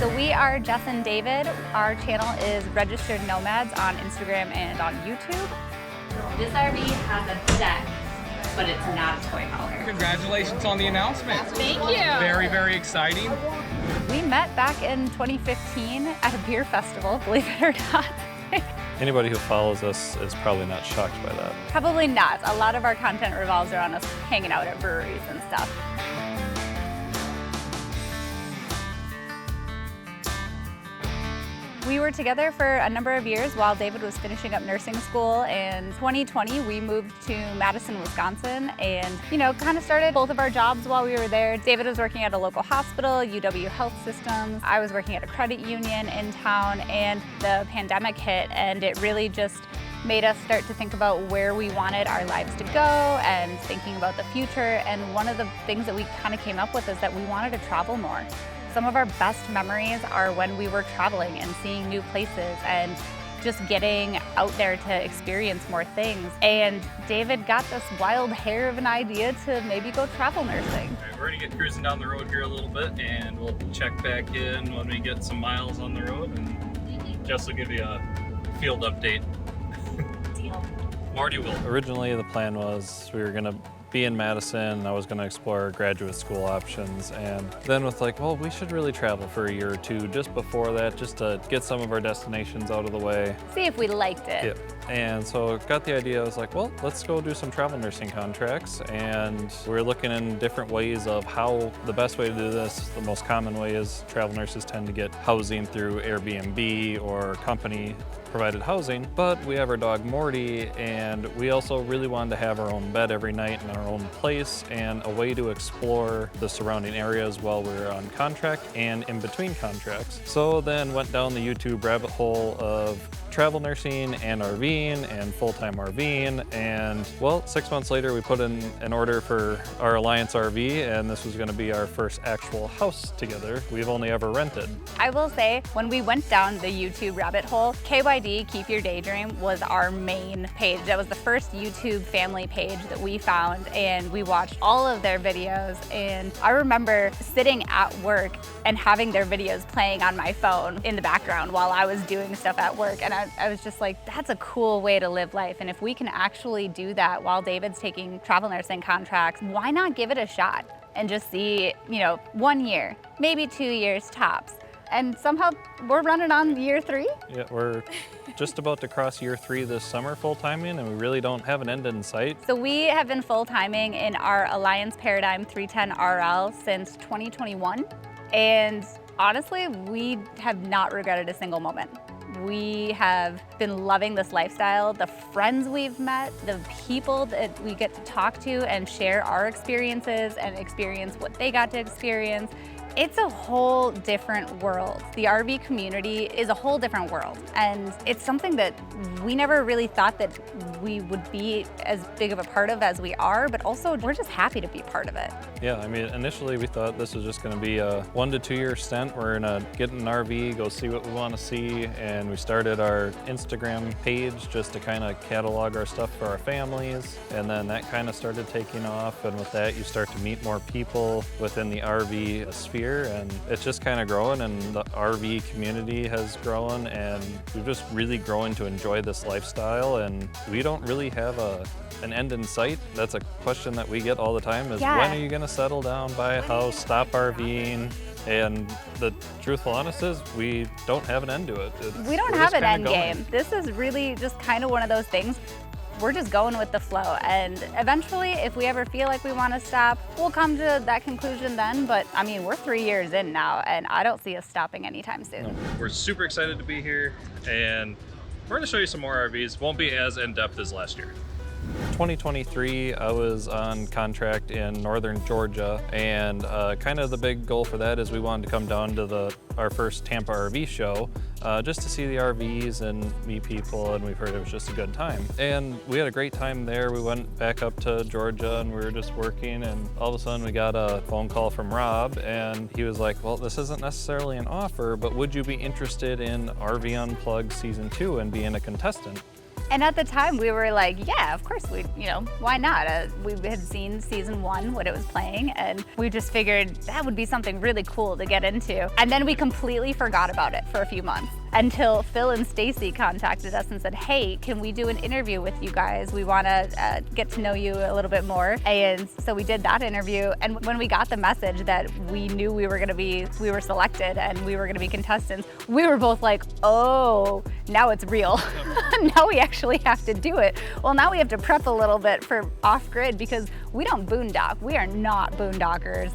So we are Jess and David. Our channel is Registered Nomads on Instagram and on YouTube. This RV has a deck, but it's not a toy hauler. Congratulations on the announcement. Thank you. Very, very exciting. We met back in 2015 at a beer festival, believe it or not. Anybody who follows us is probably not shocked by that. Probably not. A lot of our content revolves around us hanging out at breweries and stuff. We were together for a number of years while David was finishing up nursing school. In 2020, we moved to Madison, Wisconsin, and kind of started both of our jobs while we were there. David was working at a local hospital, UW Health Systems. I was working at a credit union in town, and the pandemic hit, and it really just made us start to think about where we wanted our lives to go and thinking about the future. And one of the things that we kind of came up with is that we wanted to travel more. Some of our best memories are when we were traveling and seeing new places and just getting out there to experience more things. And David got this wild hair of an idea to maybe go travel nursing. All right, we're gonna get cruising down the road here a little bit, and we'll check back in when we get some miles on the road, and Jess will give you a field update. Deal. Morty will. Originally, the plan was we were gonna be in Madison. I was going to explore graduate school options, and then with well, we should really travel for a year or two just before that, just to get some of our destinations out of the way. See if we liked it. Yep. And so got the idea. I was like, well, let's go do some travel nursing contracts, and we're looking in different ways of how the best way to do this. The most common way is travel nurses tend to get housing through Airbnb or company provided housing, but we have our dog Morty, and we also really wanted to have our own bed every night in our own place and a way to explore the surrounding areas while we were on contract and in between contracts. So then went down the YouTube rabbit hole of travel nursing and RVing and full-time RVing, and well, 6 months later we put in an order for our Alliance RV, and this was going to be our first actual house together. We've only ever rented. I will say, when we went down the YouTube rabbit hole, KYD, Keep Your Daydream, was our main page. That was the first YouTube family page that we found, and we watched all of their videos. And I remember sitting at work and having their videos playing on my phone in the background while I was doing stuff at work. And I was just like, that's a cool way to live life. And if we can actually do that while David's taking travel nursing contracts, why not give it a shot and just see, 1 year, maybe 2 years tops. And somehow we're running on year 3. Yeah, we're just about to cross year 3 this summer full-timing, and we really don't have an end in sight. So we have been full-timing in our Alliance Paradigm 310 RL since 2021. And honestly, we have not regretted a single moment. We have been loving this lifestyle, the friends we've met, the people that we get to talk to and share our experiences and experience what they got to experience. It's a whole different world. The RV community is a whole different world, and it's something that we never really thought that we would be as big of a part of as we are, but also we're just happy to be part of it. Yeah, I mean, initially we thought this was just going to be a 1 to 2 year stint. We're going to get in an RV, go see what we want to see, and we started our Instagram page just to kind of catalog our stuff for our families, and then that kind of started taking off, and with that you start to meet more people within the RV sphere, and it's just kind of growing, and the RV community has grown, and we've just really grown to enjoy this lifestyle, and we don't really have an end in sight. That's a question that we get all the time is, when are you going to settle down, buy a house, stop RVing? And the truthful honest is, we don't have an end to it. We don't have an end game. This is really just kind of one of those things. We're just going with the flow, and eventually if we ever feel like we want to stop, we'll come to that conclusion then. But I mean, we're 3 years in now, and I don't see us stopping anytime soon. No. We're super excited to be here, and we're going to show you some more RVs. Won't be as in-depth as last year. 2023, I was on contract in northern Georgia, and kind of the big goal for that is we wanted to come down to our first Tampa RV show just to see the RVs and meet people, and we've heard it was just a good time. And we had a great time there. We went back up to Georgia and we were just working, and all of a sudden we got a phone call from Rob, and he was like, well, this isn't necessarily an offer, but would you be interested in RV Unplugged Season 2 and being a contestant? And at the time we were like, yeah, of course why not? We had seen season 1 when it was playing, and we just figured that would be something really cool to get into. And then we completely forgot about it for a few months until Phil and Stacy contacted us and said, hey, can we do an interview with you guys? We want to get to know you a little bit more. And so we did that interview. And when we got the message that we knew we were selected and we were going to be contestants, we were both like, oh, now it's real. Now we actually have to do it. Well, now we have to prep a little bit for off-grid because we don't boondock. We are not boondockers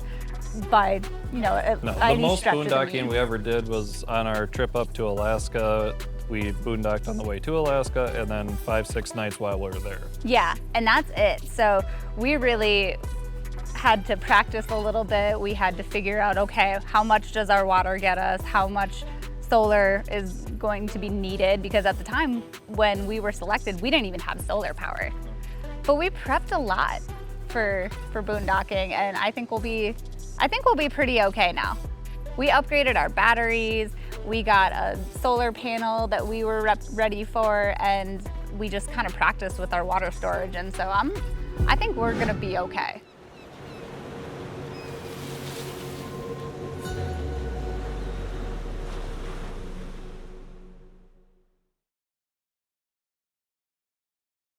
by, the most boondocking we ever did was on our trip up to Alaska. We boondocked on the way to Alaska and then 5-6 nights while we were there. Yeah, and that's it. So we really had to practice a little bit. We had to figure out, okay, how much does our water get us? How much solar is going to be needed? Because at the time when we were selected, we didn't even have solar power. But we prepped a lot for boondocking, and I think we'll be pretty okay now. We upgraded our batteries, we got a solar panel that we were ready for, and we just kind of practiced with our water storage, and so I think we're gonna be okay.